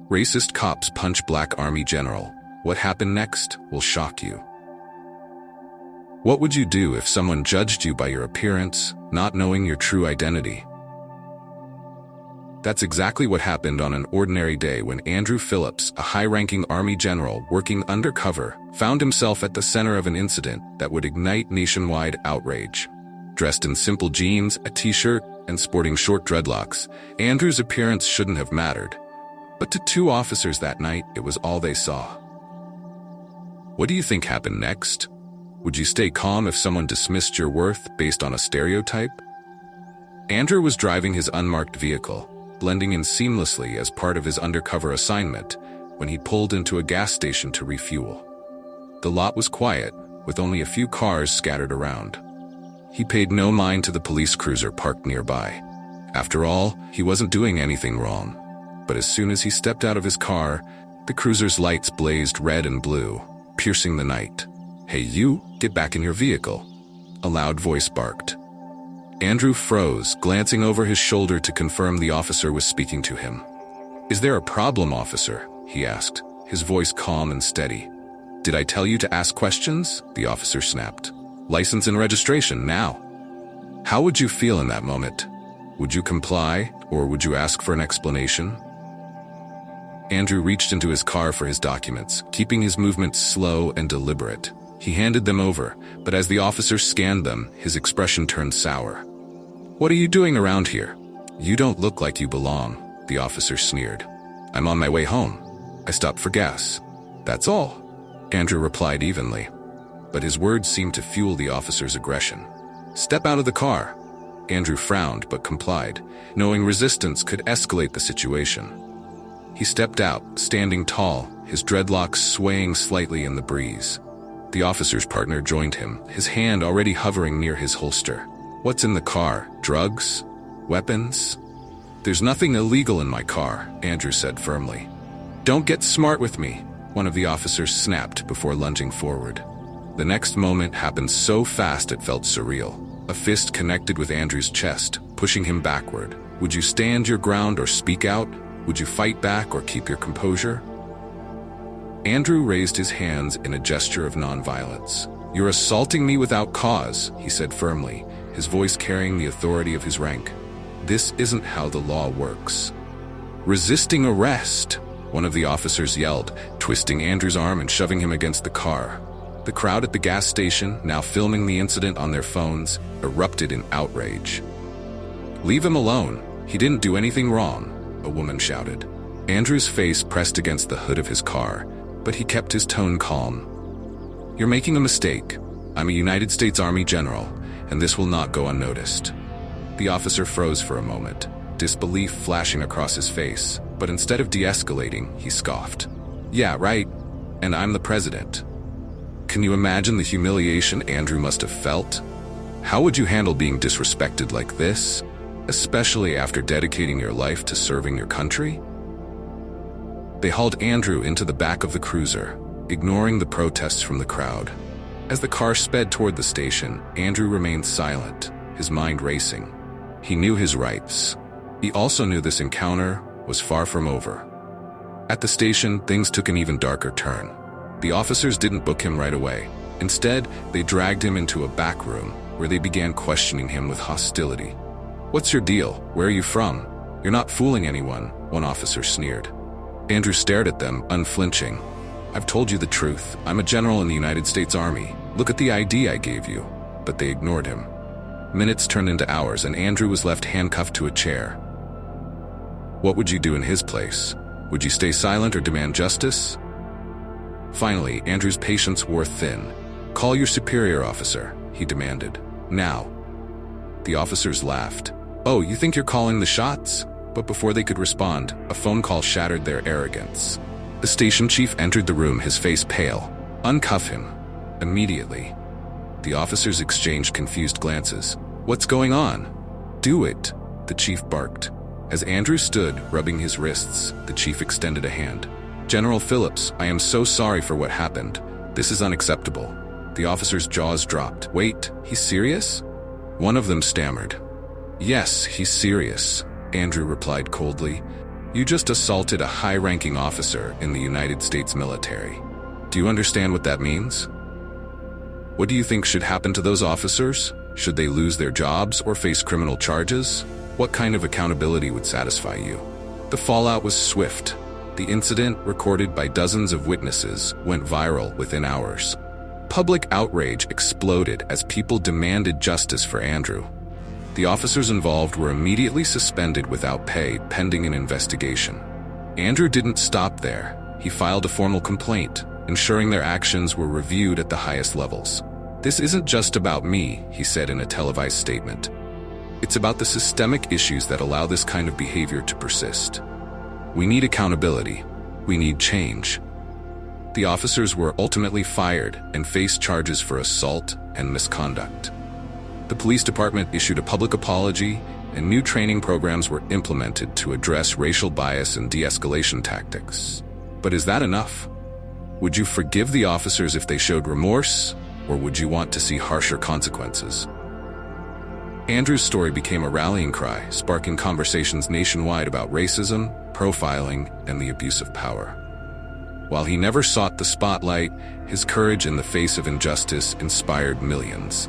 Racist cops punch black Army General. What happened next will shock you. What would you do if someone judged you by your appearance, not knowing your true identity? That's exactly what happened on an ordinary day when Andrew Phillips, a high-ranking Army general working undercover, found himself at the center of an incident that would ignite nationwide outrage. Dressed in simple jeans, a t-shirt, and sporting short dreadlocks, Andrew's appearance shouldn't have mattered. But to two officers that night, it was all they saw. What do you think happened next? Would you stay calm if someone dismissed your worth based on a stereotype? Andrew was driving his unmarked vehicle, blending in seamlessly as part of his undercover assignment, when he pulled into a gas station to refuel. The lot was quiet, with only a few cars scattered around. He paid no mind to the police cruiser parked nearby. After all, he wasn't doing anything wrong. But as soon as he stepped out of his car, the cruiser's lights blazed red and blue, piercing the night. "Hey you, get back in your vehicle," a loud voice barked. Andrew froze, glancing over his shoulder to confirm the officer was speaking to him. "Is there a problem, officer?" he asked, his voice calm and steady. "Did I tell you to ask questions?" the officer snapped. "License and registration, now." How would you feel in that moment? Would you comply, or would you ask for an explanation? Andrew reached into his car for his documents, keeping his movements slow and deliberate. He handed them over, but as the officer scanned them, his expression turned sour. "What are you doing around here? You don't look like you belong," the officer sneered. "I'm on my way home. I stopped for gas. That's all," Andrew replied evenly. But his words seemed to fuel the officer's aggression. "Step out of the car." Andrew frowned but complied, knowing resistance could escalate the situation. He stepped out, standing tall, his dreadlocks swaying slightly in the breeze. The officer's partner joined him, his hand already hovering near his holster. "What's in the car? Drugs? Weapons?" "There's nothing illegal in my car," Andrew said firmly. "Don't get smart with me," one of the officers snapped before lunging forward. The next moment happened so fast it felt surreal. A fist connected with Andrew's chest, pushing him backward. Would you stand your ground or speak out? Would you fight back or keep your composure? Andrew raised his hands in a gesture of nonviolence. "You're assaulting me without cause," he said firmly, his voice carrying the authority of his rank. "This isn't how the law works." "Resisting arrest," one of the officers yelled, twisting Andrew's arm and shoving him against the car. The crowd at the gas station, now filming the incident on their phones, erupted in outrage. "Leave him alone. He didn't do anything wrong," a woman shouted. Andrew's face pressed against the hood of his car, but he kept his tone calm. "You're making a mistake. I'm a United States Army General, and this will not go unnoticed." The officer froze for a moment, disbelief flashing across his face, but instead of de-escalating, he scoffed. "Yeah, right. And I'm the president." Can you imagine the humiliation Andrew must have felt? How would you handle being disrespected like this, especially after dedicating your life to serving your country? They hauled Andrew into the back of the cruiser, ignoring the protests from the crowd. As the car sped toward the station, Andrew remained silent, his mind racing. He knew his rights. He also knew this encounter was far from over. At the station, things took an even darker turn. The officers didn't book him right away. Instead, they dragged him into a back room, where they began questioning him with hostility. "What's your deal? Where are you from? You're not fooling anyone," one officer sneered. Andrew stared at them, unflinching. "I've told you the truth. I'm a general in the United States Army. Look at the ID I gave you." But they ignored him. Minutes turned into hours, and Andrew was left handcuffed to a chair. What would you do in his place? Would you stay silent or demand justice? Finally, Andrew's patience wore thin. "Call your superior officer," he demanded. "Now." The officers laughed. "Oh, you think you're calling the shots?" But before they could respond, a phone call shattered their arrogance. The station chief entered the room, his face pale. "Uncuff him. Immediately." The officers exchanged confused glances. "What's going on?" "Do it," the chief barked. As Andrew stood, rubbing his wrists, the chief extended a hand. "General Phillips, I am so sorry for what happened. This is unacceptable." The officer's jaws dropped. "Wait, he's serious?" One of them stammered. "Yes, he's serious," Andrew replied coldly. You just assaulted a high-ranking officer in the United States military. Do you understand what that means? What do you think should happen to those officers? Should they lose their jobs or face criminal charges? What kind of accountability would satisfy you? The fallout was swift. The incident, recorded by dozens of witnesses, went viral within hours. Public outrage exploded as people demanded justice for Andrew. The officers involved were immediately suspended without pay, pending an investigation. Andrew didn't stop there. He filed a formal complaint, ensuring their actions were reviewed at the highest levels. "This isn't just about me," he said in a televised statement. "It's about the systemic issues that allow this kind of behavior to persist. We need accountability. We need change." The officers were ultimately fired and faced charges for assault and misconduct. The police department issued a public apology, and new training programs were implemented to address racial bias and de-escalation tactics. But is that enough? Would you forgive the officers if they showed remorse, or would you want to see harsher consequences? Andrew's story became a rallying cry, sparking conversations nationwide about racism, profiling, and the abuse of power. While he never sought the spotlight, his courage in the face of injustice inspired millions.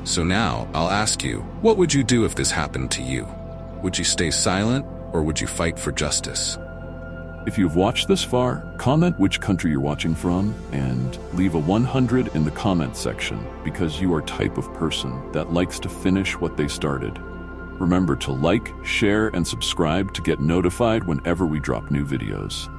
So now, I'll ask you, what would you do if this happened to you? Would you stay silent, or would you fight for justice? If you've watched this far, comment which country you're watching from and leave a 100 in the comment section, because you are type of person that likes to finish what they started. Remember to like, share, and subscribe to get notified whenever we drop new videos.